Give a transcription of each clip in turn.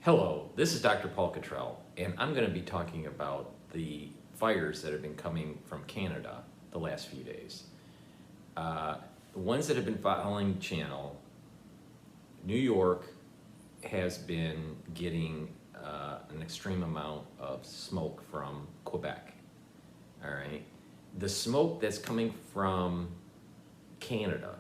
Hello, this is Dr. Paul Cottrell, and I'm going to be talking about the fires that have been coming from Canada the last few days. The ones that have been following the channel, New York has been getting an extreme amount of smoke from Quebec. All right, the smoke that's coming from Canada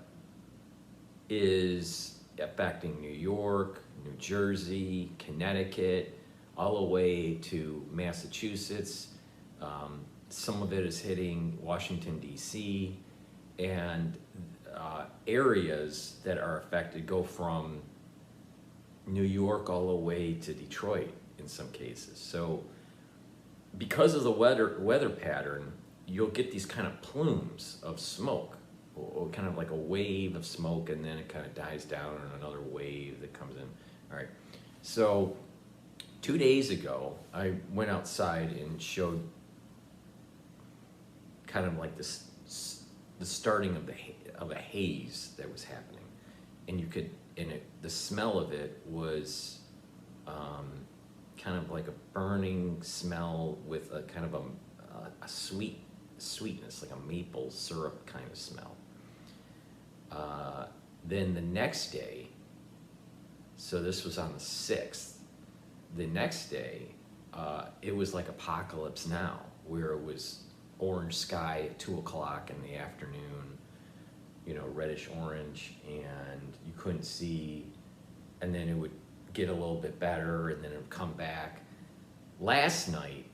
is affecting New York, New Jersey, Connecticut, all the way to Massachusetts. Some of it is hitting Washington, D.C., and areas that are affected go from New York all the way to Detroit in some cases. So because of the weather pattern, you'll get these kind of plumes of smoke, or kind of like a wave of smoke, and then it kind of dies down and another wave that comes in. All right, so 2 days ago, I went outside and showed kind of like the starting of a haze that was happening, and you could, the smell of it was kind of like a burning smell with a kind of a sweetness, like a maple syrup kind of smell. Then the next day, so this was on the 6th, the next day, it was like Apocalypse Now, where it was orange sky at 2 o'clock in the afternoon, you know, reddish orange, and you couldn't see, and then it would get a little bit better, and then it would come back. Last night,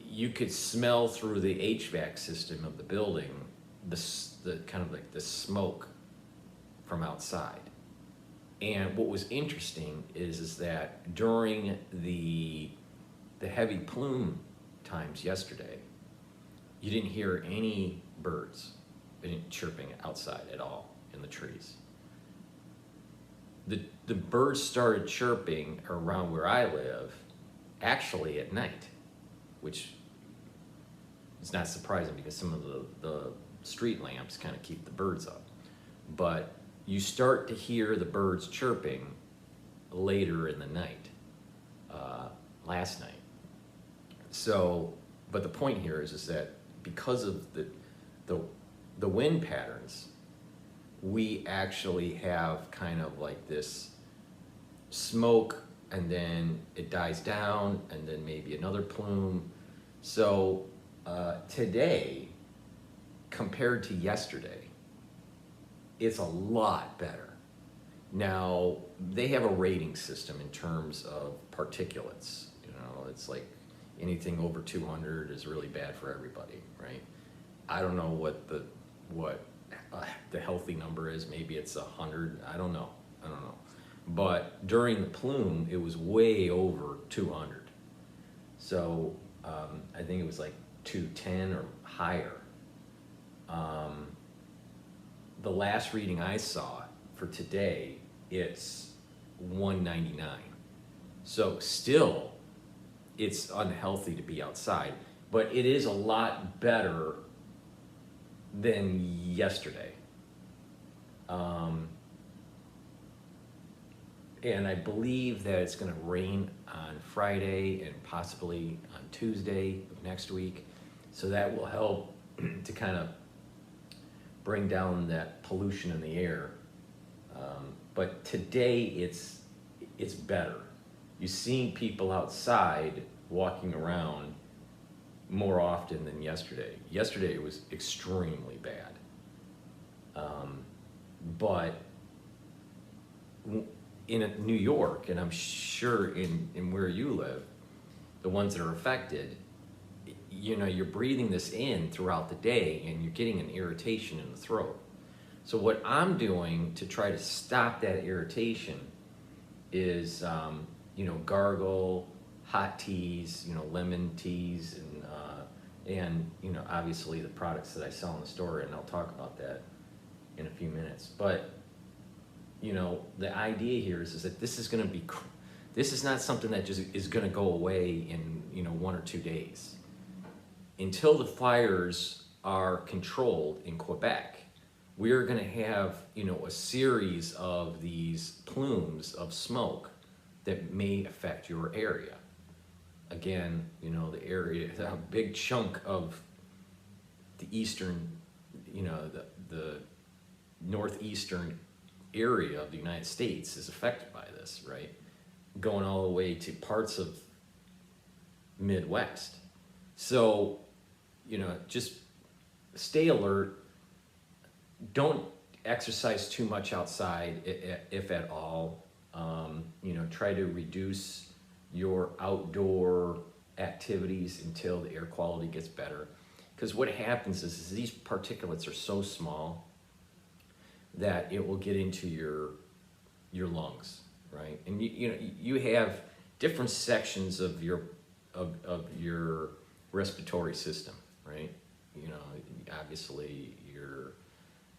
you could smell through the HVAC system of the building the kind of like the smoke from outside. And what was interesting is that during the heavy plume times yesterday, you didn't hear any birds chirping outside at all in the trees. The birds started chirping around where I live actually at night, which is not surprising because some of the street lamps kind of keep the birds up. But you start to hear the birds chirping later in the night, last night. So, but the point here is that because of the wind patterns, we actually have kind of like this smoke, and then it dies down, and then maybe another plume. So today, compared to yesterday, it's a lot better. Now, they have a rating system in terms of particulates. You know, it's like anything over 200 is really bad for everybody, right? I don't know what the healthy number is. Maybe it's 100. I don't know. But during the plume, it was way over 200. So I think it was like 210 or higher. The last reading I saw for today, it's 199. So still, it's unhealthy to be outside, but it is a lot better than yesterday. And I believe that it's going to rain on Friday and possibly on Tuesday of next week. So that will help to kind of bring down that pollution in the air. But today it's better. You're seeing people outside walking around more often than yesterday. Yesterday it was extremely bad. But in New York, and I'm sure in where you live, the ones that are affected, you know, you're breathing this in throughout the day and you're getting an irritation in the throat. So what I'm doing to try to stop that irritation is, you know, gargle, hot teas, you know, lemon teas, and you know, obviously the products that I sell in the store, and I'll talk about that in a few minutes. But you know, the idea here is that this is not something that just is going to go away in, you know, 1 or 2 days. Until the fires are controlled in Quebec, we're going to have, you know, a series of these plumes of smoke that may affect your area. Again, you know, the area, a big chunk of the eastern, you know, the northeastern area of the United States is affected by this, right? Going all the way to parts of Midwest. So, you know, just stay alert. Don't exercise too much outside, if at all. You know, try to reduce your outdoor activities until the air quality gets better. Because what happens is these particulates are so small that it will get into your lungs, right? And you know, you have different sections of your respiratory system, right? You know, obviously your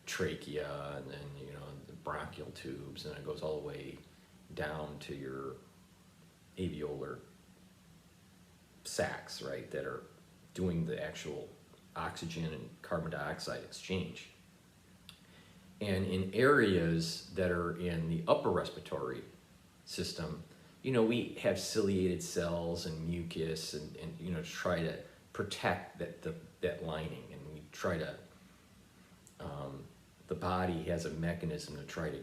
trachea, and then, you know, the bronchial tubes, and it goes all the way down to your alveolar sacs, right, that are doing the actual oxygen and carbon dioxide exchange. And in areas that are in the upper respiratory system, you know, we have ciliated cells and mucus, and you know, to try to protect that lining, and we try to, the body has a mechanism to try to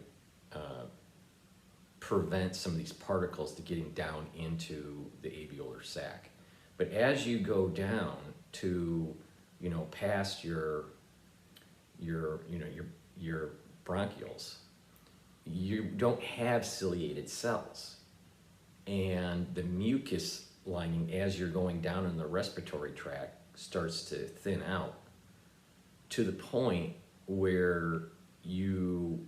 prevent some of these particles to getting down into the alveolar sac. But as you go down to, you know, past your bronchioles, you don't have ciliated cells, and the mucus lining, as you're going down in the respiratory tract, starts to thin out to the point where you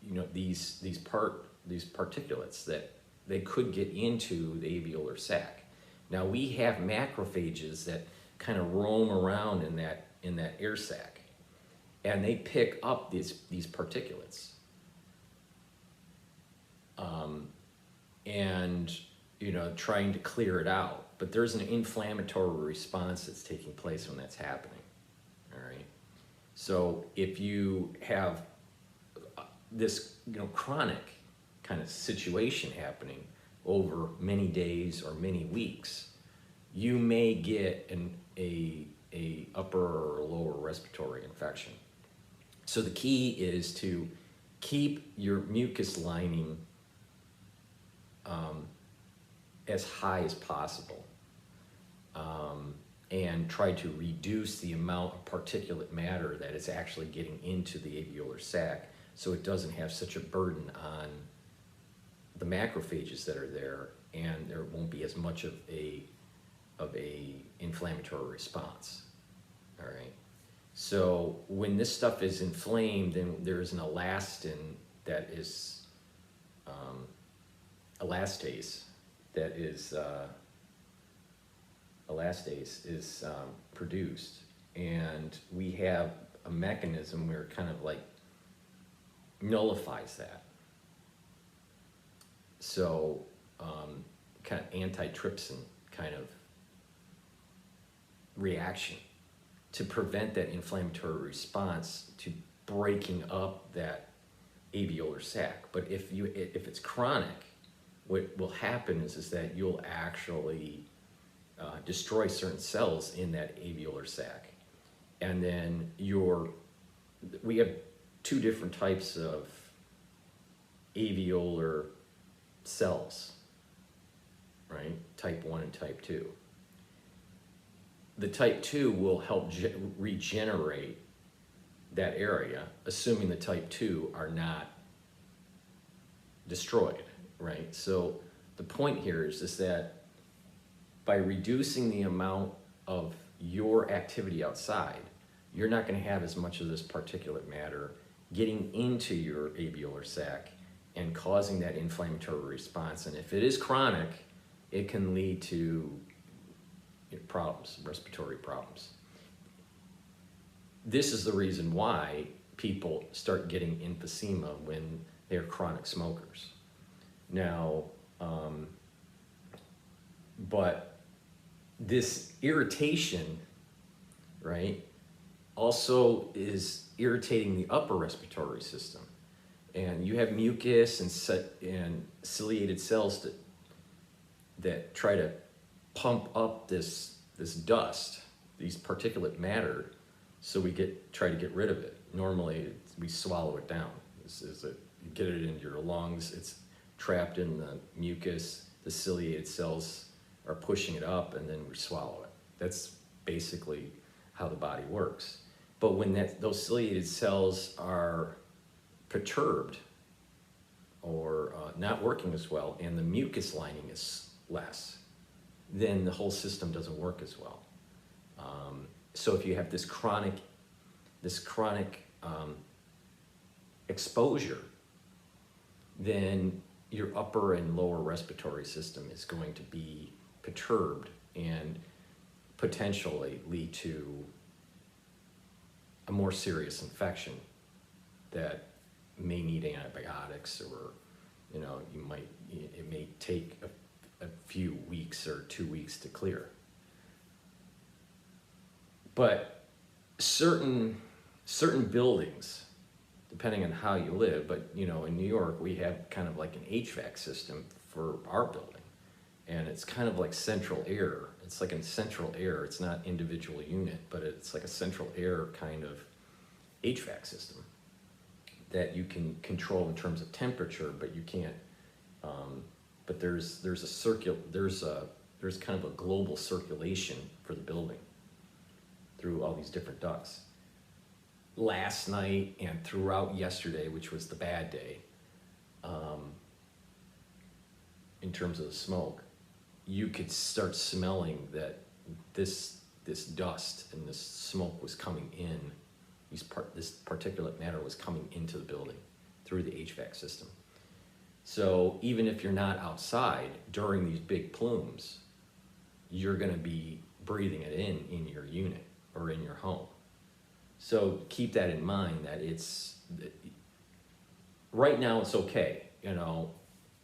know, these particulates, that they could get into the alveolar sac. Now, we have macrophages that kind of roam around in that air sac, and they pick up these particulates, and, you know, trying to clear it out. But there's an inflammatory response that's taking place when that's happening. All right. So if you have this, you know, chronic kind of situation happening over many days or many weeks, you may get a upper or lower respiratory infection. So the key is to keep your mucus lining as high as possible, and try to reduce the amount of particulate matter that is actually getting into the alveolar sac, so it doesn't have such a burden on the macrophages that are there, and there won't be as much of a inflammatory response. All right. So when this stuff is inflamed, then there's an elastin that is elastase is produced, and we have a mechanism where it kind of like nullifies that. So kind of antitrypsin kind of reaction to prevent that inflammatory response to breaking up that alveolar sac. But if it's chronic, what will happen is that you'll actually destroy certain cells in that alveolar sac, and then we have two different types of alveolar cells, right? Type 1 and type 2. The type 2 will help regenerate that area, assuming the type 2 are not destroyed, right? So the point here is that by reducing the amount of your activity outside, you're not going to have as much of this particulate matter getting into your alveolar sac and causing that inflammatory response. And if it is chronic, it can lead to problems, respiratory problems. This is the reason why people start getting emphysema when they're chronic smokers. Now, but this irritation, right, also is irritating the upper respiratory system. And you have mucus and ciliated cells that try to pump up this dust, these particulate matter, so we try to get rid of it. Normally, we swallow it down. You get it into your lungs, it's trapped in the mucus, the ciliated cells are pushing it up, and then we swallow it. That's basically how the body works. But when those ciliated cells are perturbed or not working as well, and the mucus lining is less, then the whole system doesn't work as well. So if you have this chronic exposure, then your upper and lower respiratory system is going to be perturbed and potentially lead to a more serious infection that may need antibiotics, or it may take a few weeks or 2 weeks to clear. But certain buildings, depending on how you live, but in New York we have kind of like an HVAC system for our building, and it's kind of like central air. It's like a central air. It's not individual unit, but it's like a central air kind of HVAC system that you can control in terms of temperature, but you can't. But there's kind of a global circulation for the building through all these different ducts. Last night and throughout yesterday, which was the bad day, in terms of the smoke, you could start smelling that this dust and this smoke was coming in. This particulate matter was coming into the building through the HVAC system. So even if you're not outside during these big plumes, you're going to be breathing it in your unit or in your home. So keep that in mind, that right now it's okay.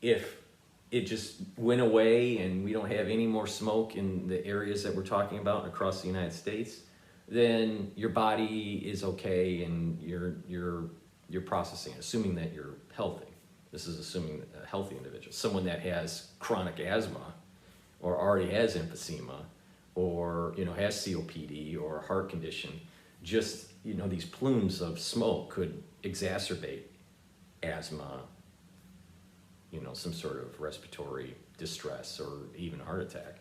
If it just went away and we don't have any more smoke in the areas that we're talking about across the United States, then your body is okay and you're processing it, assuming that you're healthy. This is assuming a healthy individual. Someone that has chronic asthma or already has emphysema or has COPD or a heart condition, just these plumes of smoke could exacerbate asthma, some sort of respiratory distress or even heart attack.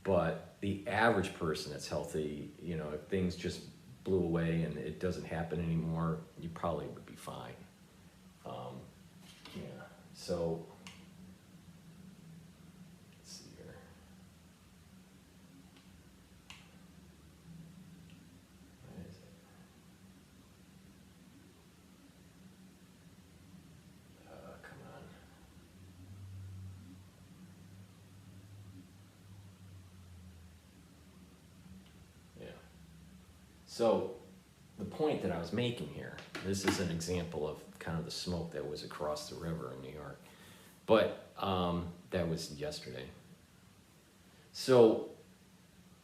But the average person that's healthy, if things just blew away and it doesn't happen anymore, you probably would be fine. So let's see here. Where is it? Come on. Yeah. So the point that I was making here, this is an example of kind of the smoke that was across the river in New York, but that was yesterday. So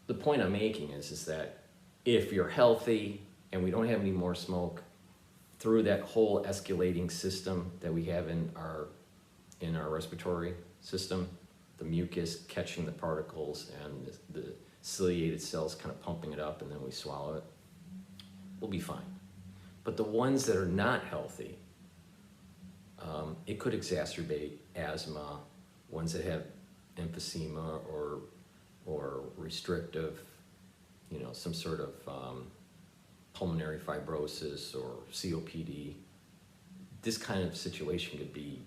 the point I'm making is that if you're healthy and we don't have any more smoke, through that whole escalating system that we have in our respiratory system, the mucus catching the particles and the ciliated cells kind of pumping it up, and then we swallow it, we'll be fine. But the ones that are not healthy, it could exacerbate asthma, ones that have emphysema or restrictive, some sort of pulmonary fibrosis or COPD. This kind of situation could be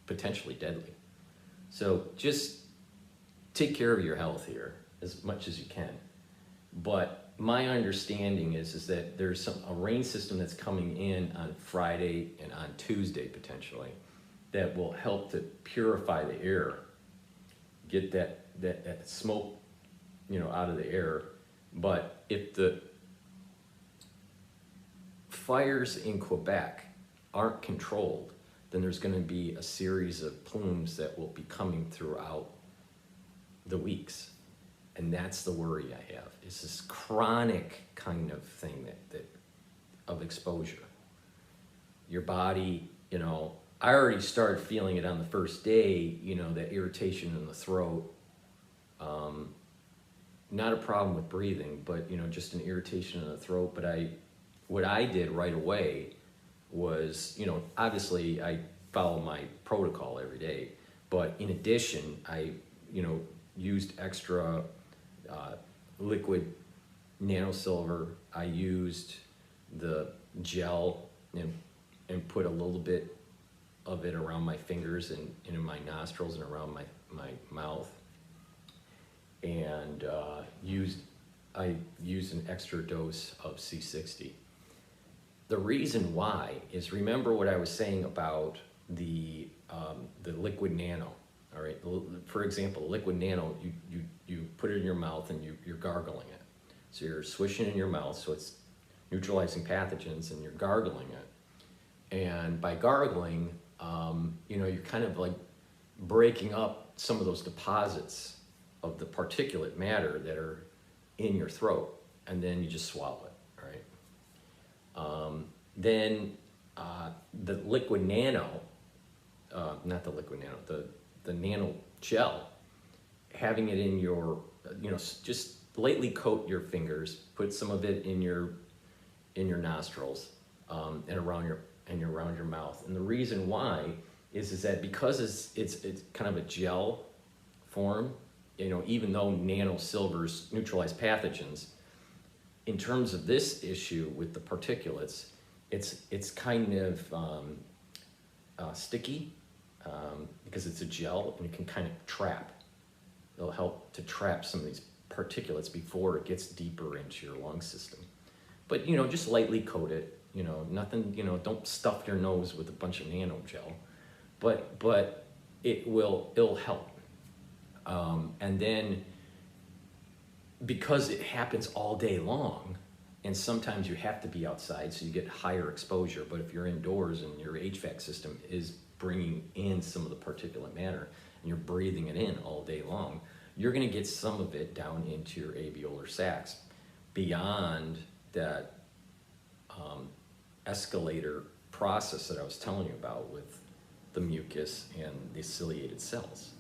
potentially deadly. So just take care of your health here as much as you can. But my understanding is that there's a rain system that's coming in on Friday and on Tuesday potentially that will help to purify the air, get that smoke, out of the air. But if the fires in Quebec aren't controlled, then there's going to be a series of plumes that will be coming throughout the weeks. And that's the worry I have. It's this chronic kind of thing of exposure. Your body, you know, I already started feeling it on the first day, you know, that irritation in the throat. Not a problem with breathing, but, you know, just an irritation in the throat. But what I did right away was, you know, obviously I follow my protocol every day, but in addition, I, you know, used extra liquid nanosilver. I used the gel and put a little bit of it around my fingers and in my nostrils and around my mouth. And I used an extra dose of C60. The reason why is, remember what I was saying about the liquid nano. All right, for example, liquid nano, you put it in your mouth and you're gargling it. So you're swishing in your mouth, so it's neutralizing pathogens, and you're gargling it. And by gargling, you know, you're kind of like breaking up some of those deposits of the particulate matter that are in your throat, and then you just swallow it, right? Then the liquid nano, not the liquid nano, the nano gel, having it in your, you know, just lightly coat your fingers, put some of it in your nostrils, and around your mouth. And the reason why is that because it's kind of a gel form, you know, even though nanosilvers neutralize pathogens, in terms of this issue with the particulates, it's kind of sticky, because it's a gel, and it can kind of trap. It'll help to trap some of these particulates before it gets deeper into your lung system. But, you know, just lightly coat it, you know, nothing, you know, don't stuff your nose with a bunch of nano gel, but it'll help. And then, because it happens all day long, and sometimes you have to be outside, so you get higher exposure, but if you're indoors and your HVAC system is bringing in some of the particulate matter, and you're breathing it in all day long, you're gonna get some of it down into your alveolar sacs, beyond that escalator process that I was telling you about with the mucus and the ciliated cells.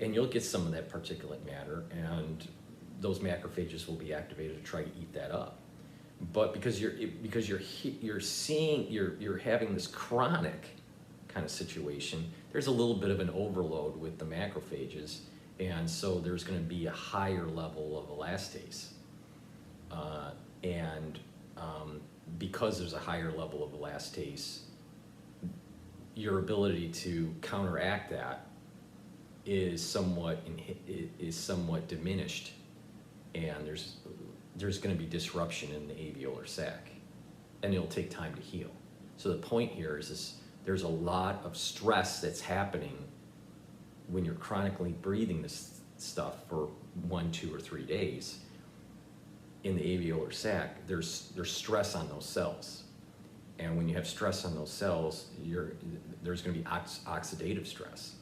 And you'll get some of that particulate matter, and those macrophages will be activated to try to eat that up. But because you're having this chronic kind of situation, there's a little bit of an overload with the macrophages, and so there's going to be a higher level of elastase. Because there's a higher level of elastase, your ability to counteract that is somewhat diminished, and there's going to be disruption in the alveolar sac, and it'll take time to heal. So the point here is there's a lot of stress that's happening when you're chronically breathing this stuff for 1, 2, or 3 days. In the alveolar sac, there's stress on those cells, and when you have stress on those cells, there's going to be oxidative stress.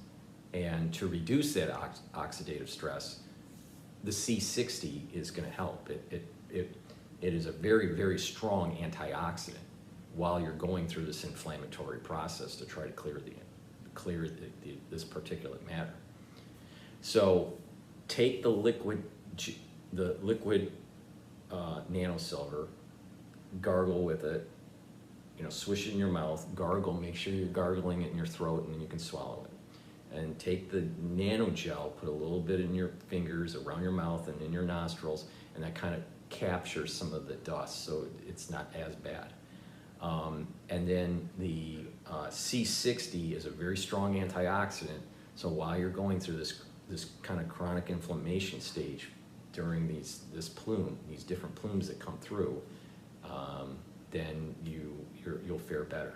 And to reduce that oxidative stress, the C60 is going to help. It is a very, very strong antioxidant while you're going through this inflammatory process to try to clear this particulate matter. So take the liquid nanosilver, gargle with it, you know, swish it in your mouth, gargle, make sure you're gargling it in your throat, and then you can swallow it. And take the nano gel, put a little bit in your fingers, around your mouth and in your nostrils, and that kind of captures some of the dust, so it's not as bad. And then the C60 is a very strong antioxidant, so while you're going through this kind of chronic inflammation stage during these different plumes that come through, then you'll fare better.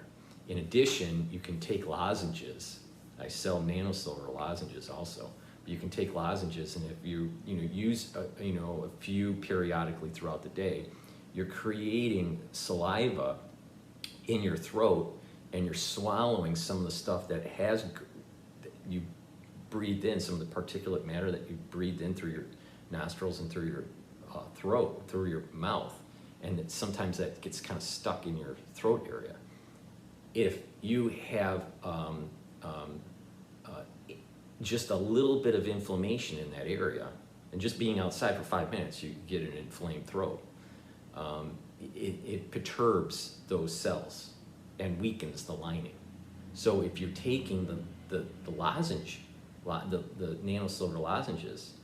In addition, you can take lozenges. I sell nanosilver lozenges also. You can take lozenges, and if you use a few periodically throughout the day, you're creating saliva in your throat, and you're swallowing some of the stuff that you breathed in, some of the particulate matter that you breathed in through your nostrils and through your throat, through your mouth, and sometimes that gets kind of stuck in your throat area. If you have just a little bit of inflammation in that area, and just being outside for 5 minutes, you get an inflamed throat. It perturbs those cells and weakens the lining. So if you're taking the lozenge, the nanosilver lozenges,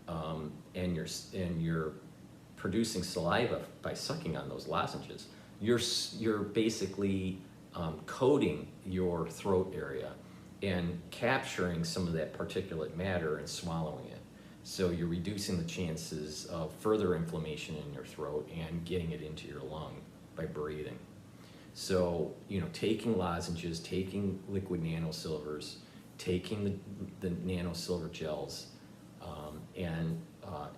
and you're producing saliva by sucking on those lozenges, you're basically coating your throat area and capturing some of that particulate matter and swallowing it. So you're reducing the chances of further inflammation in your throat and getting it into your lung by breathing. So, taking lozenges, taking liquid nanosilvers, taking the nanosilver gels, and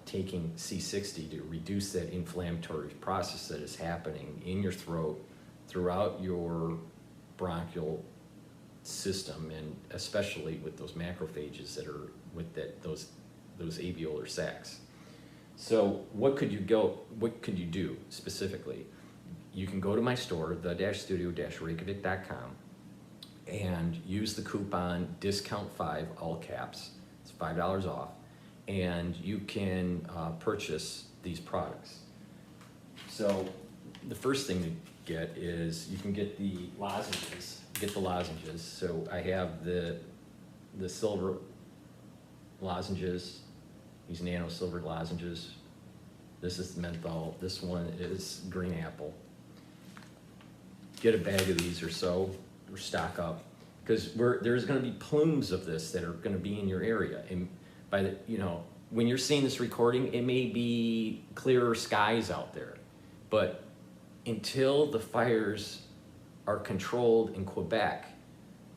taking C60 to reduce that inflammatory process that is happening in your throat, throughout your bronchial system, and especially with those macrophages that are with those alveolar sacs. So what could you do specifically? You can go to my store, the-studio-reykjavik.com, and use the coupon discount5, all caps. It's $5 off, and you can purchase these products. So the first thing to get is you can get the lozenges. So I have the silver lozenges, these nanosilver lozenges. This is menthol. This one is green apple. Get a bag of these or so, or stock up, because there's going to be plumes of this that are going to be in your area. And by when you're seeing this recording, it may be clearer skies out there, but until the fires are controlled in Quebec,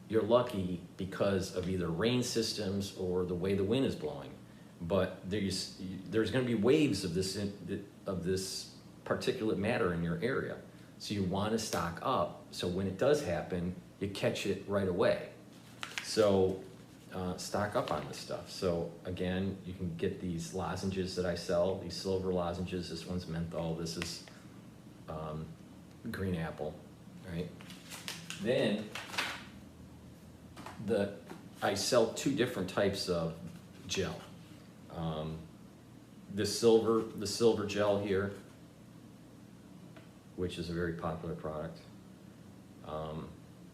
you're lucky because of either rain systems or the way the wind is blowing. But there's going to be waves of this particulate matter in your area. So you want to stock up, so when it does happen, you catch it right away. So stock up on this stuff. So again, you can get these lozenges that I sell, these silver lozenges. This one's menthol. This is green apple, right? Then I sell two different types of gel. The silver gel here, which is a very popular product.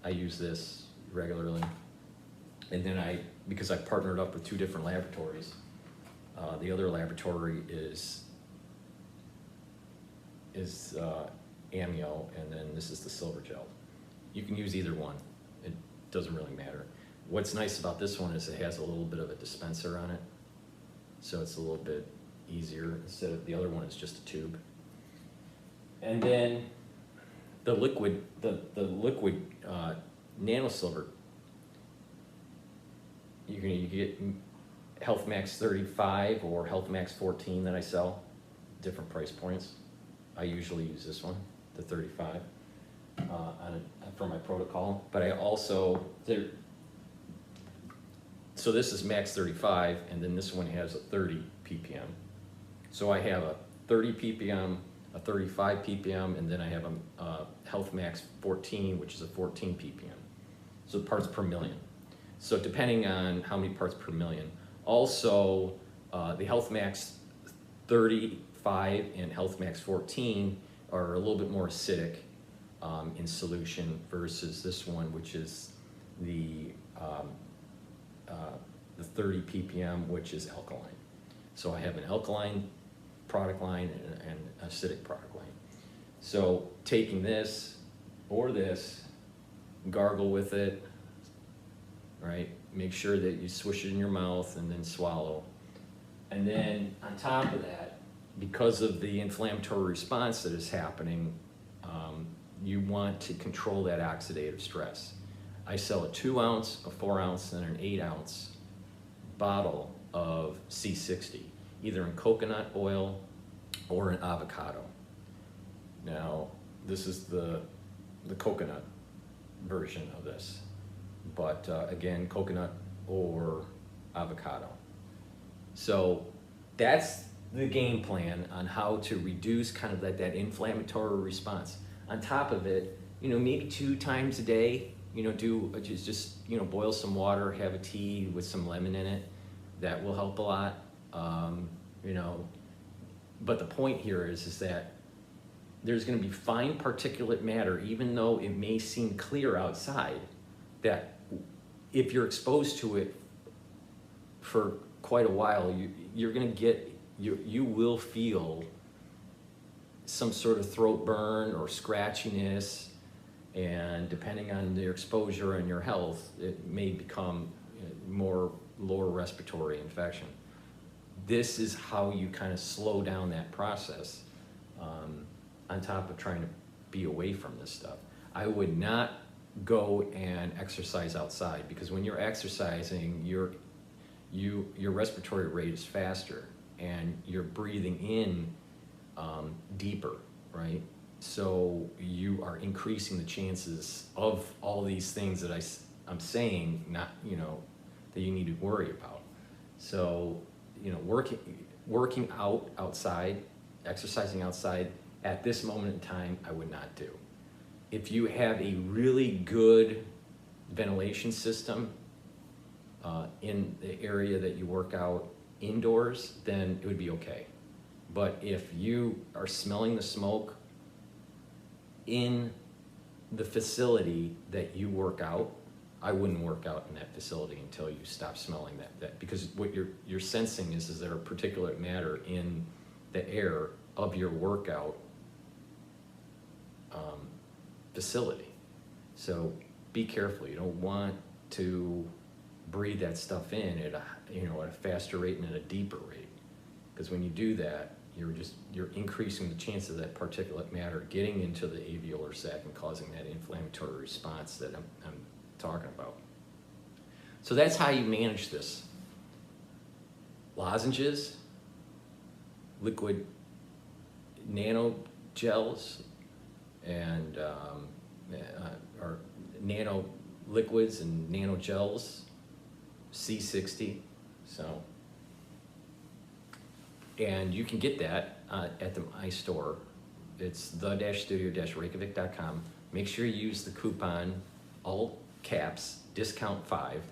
I use this regularly. And then because I partnered up with two different laboratories, the other laboratory is amnio, and then this is the silver gel. You can use either one. It doesn't really matter. What's nice about this one is it has a little bit of a dispenser on it, so it's a little bit easier instead of the other one is just a tube. And then the liquid nanosilver, you get Health Max 35 or Health Max 14 that I sell, different price points. I usually use this one, the 35, for my protocol. But I also, so this is Max 35, and then this one has a 30 ppm. So I have a 30 ppm, a 35 ppm, and then I have a Health Max 14, which is a 14 ppm. So parts per million. So depending on how many parts per million. Also, the Health Max 35 and Health Max 14 are a little bit more acidic in solution versus this one, which is the 30 ppm, which is alkaline. So I have an alkaline product line and an acidic product line. So taking this or this, gargle with it, right? Make sure that you swish it in your mouth and then swallow. And then on top of that, because of the inflammatory response that is happening, you want to control that oxidative stress. I sell a 2 ounce, a 4 ounce, and an 8 ounce bottle of C60, either in coconut oil or in avocado. Now, this is the coconut version of this, but again, coconut or avocado. So that's the game plan on how to reduce kind of that inflammatory response. On top of it, maybe 2 times a day, do just boil some water, have a tea with some lemon in it. That will help a lot. You know, but the point here is that there's going to be fine particulate matter, even though it may seem clear outside, that if you're exposed to it for quite a while, you're going to get, you will feel some sort of throat burn or scratchiness, and depending on your exposure and your health, it may become more lower respiratory infection. This is how you kind of slow down that process, on top of trying to be away from this stuff. I would not go and exercise outside, because when you're exercising, your respiratory rate is faster and you're breathing in deeper, right? So you are increasing the chances of all these things that I'm saying, not, that you need to worry about. So, working out outside, exercising outside at this moment in time, I would not do. If you have a really good ventilation system in the area that you work out indoors, then it would be okay. But if you are smelling the smoke in the facility that you work out, I wouldn't work out in that facility until you stop smelling that because what you're sensing is there a particulate matter in the air of your workout facility. So be careful. You don't want to breathe that stuff in at a faster rate and at a deeper rate, because when you do that, you're increasing the chance of that particulate matter getting into the alveolar sac and causing that inflammatory response that I'm talking about. So that's how you manage this. Lozenges, liquid nano gels, and or nano liquids and nano gels, C60. So, and you can get that at my store. It's the-studio-reykjavik.com. Make sure you use the coupon, all caps, discount 5,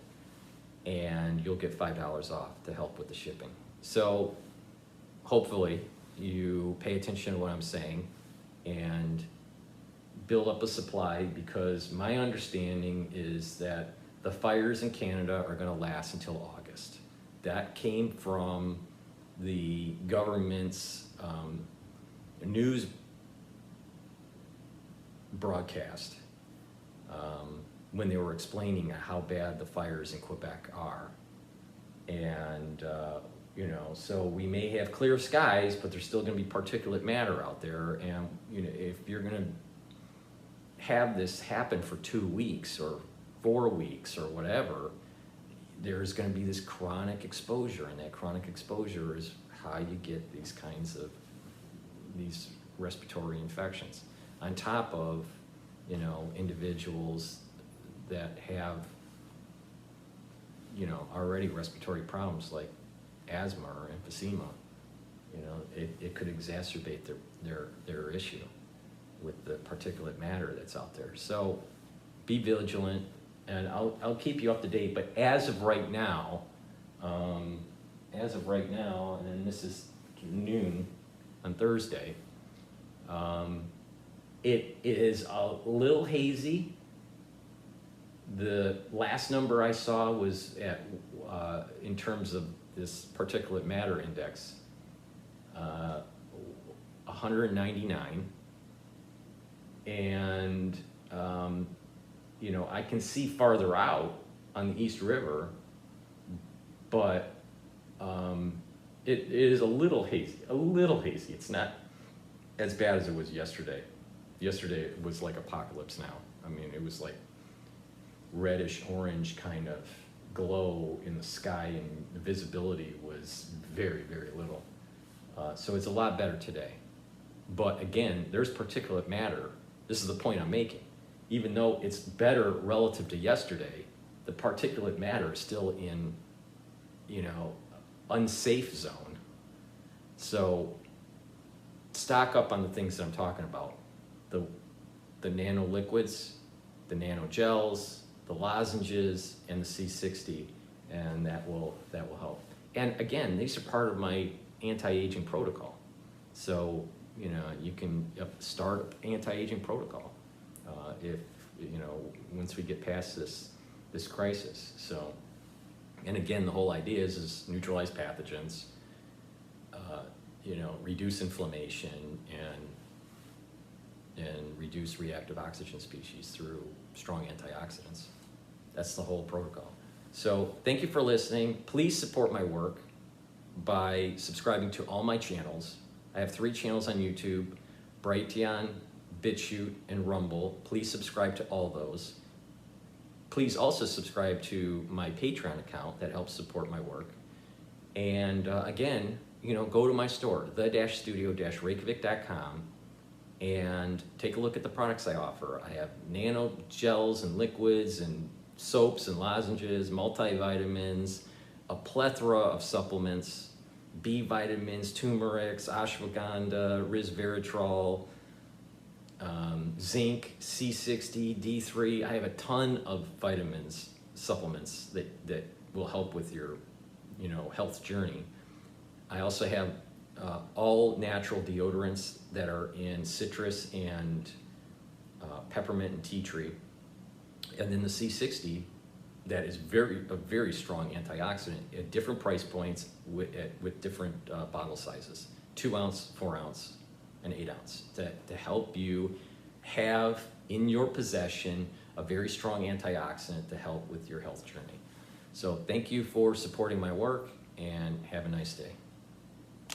and you'll get $5 off to help with the shipping. So hopefully you pay attention to what I'm saying and build up a supply, because my understanding is that the fires in Canada are going to last until August. That came from the government's news broadcast when they were explaining how bad the fires in Quebec are. And so we may have clear skies, but there's still going to be particulate matter out there. And if you're going to have this happen for 2 weeks or 4 weeks or whatever, there's going to be this chronic exposure, and that chronic exposure is how you get these kinds of these respiratory infections, on top of individuals that have already respiratory problems like asthma or emphysema. It could exacerbate their issue with the particulate matter that's out there. So be vigilant, and I'll keep you up to date. But as of right now, and then this is noon on Thursday, it is a little hazy. The last number I saw was at, in terms of this particulate matter index, 199. And, I can see farther out on the East River, but it is a little hazy, It's not as bad as it was yesterday. Yesterday it was like apocalypse now. I mean, it was like reddish orange kind of glow in the sky, and the visibility was very, very little. So it's a lot better today. But again, there's particulate matter. This is the point I'm making. Even though it's better relative to yesterday, the particulate matter is still in, unsafe zone. So stock up on the things that I'm talking about. The nano liquids, the nano gels, the lozenges, and the C60, and that will help. And again, these are part of my anti-aging protocol. So, you know, you can start anti-aging protocol if, you know, once we get past this crisis. So, and again, the whole idea is neutralize pathogens, you know, reduce inflammation, and reduce reactive oxygen species through strong antioxidants. That's the whole protocol. So thank you for listening. Please support my work by subscribing to all my channels. I have 3 channels on YouTube: Brighteon, Bitchute, and Rumble. Please subscribe to all those. Please also subscribe to my Patreon account that helps support my work. And again, you know, go to my store, the-studio-reykjavik.com, and take a look at the products I offer. I have nano gels and liquids and soaps and lozenges, multivitamins, a plethora of supplements, B vitamins, turmerics, ashwagandha, resveratrol, zinc, C60, D3. I have a ton of vitamins, supplements that will help with your, you know, health journey. I also have all natural deodorants that are in citrus and peppermint and tea tree. And then the C60, that is a very strong antioxidant at different price points with different bottle sizes: 2 ounce, 4 ounce, and 8 ounce, to help you have in your possession a very strong antioxidant to help with your health journey. So thank you for supporting my work, and have a nice day.